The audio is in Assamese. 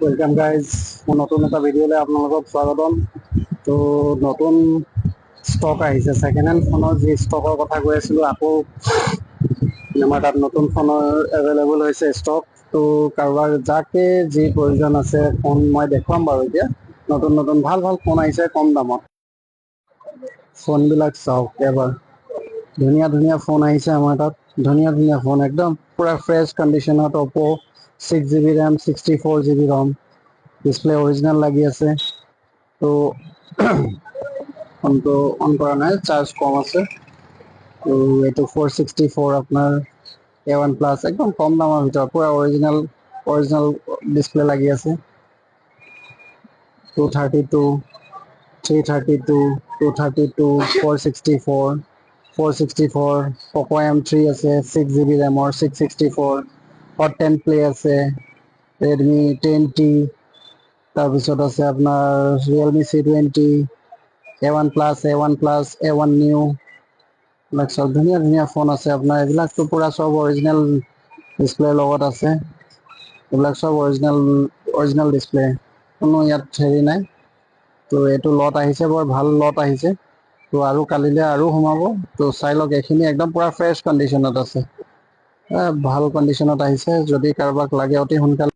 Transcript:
ওয়েলকাম গাইজ, মোৰ নতুন এটা ভিডিঅ'লৈ আপোনালোকক স্বাগতম। তো নতুন ষ্টক আহিছে ছেকেণ্ড হেণ্ড ফোনৰ যি ষ্টকৰ কথা কৈ আছিলোঁ, আকৌ আমাৰ তাত নতুন ফোনৰ এভেইলেবল হৈছে ষ্টক। তো কাৰোবাৰ যাকে যি প্ৰয়োজন আছে ফোন মই দেখুৱাম বাৰু। এতিয়া নতুন নতুন ভাল ভাল ফোন আহিছে কম দামত। ফোনবিলাক চাওক এবাৰ, ধুনীয়া ধুনীয়া ফোন আহিছে আমাৰ তাত। ধুনীয়া ধুনীয়া ফোন একদম পুৰা ফ্ৰেছ কণ্ডিশ্যনত। অপো 6GB ৰেম 64GB ৰম, ডিছপ্লে অৰিজিনেল লাগি আছে। তো ফোনটো অন কৰা নাই, চাৰ্জ কম আছে। তো এইটো 464 আপোনাৰ A1+, একদম কম দামৰ ভিতৰত পুৰা অৰিজিনেল ডিছপ্লে লাগি আছে। 232, 332, 232, 464 Poco M3 আছে, 6GB ৰেমৰ 664, Hot 10 Play আছে, Redmi 10T, তাৰপিছত আছে আপোনাৰ Realme C20, A1+, A1 New, এইবিলাক চব ধুনীয়া ধুনীয়া ফোন আছে আপোনাৰ। এইবিলাকতো পুৰা চব অৰিজিনেল ডিছপ্লেৰ লগত আছে। এইবিলাক চব অৰিজিনেল ডিছপ্লে, কোনো ইয়াত হেৰি নাই। তো এইটো লট আহিছে, বৰ ভাল লট আহিছে। তো আৰু কালিলৈ আৰু সোমাব। তো চাই লওক, এইখিনি একদম পুৰা ফ্ৰেছ কণ্ডিশ্যনত আছে, ভাল কণ্ডিশ্যনত আহিছে। যদি কাৰোবাক লাগে অতি সোনকালে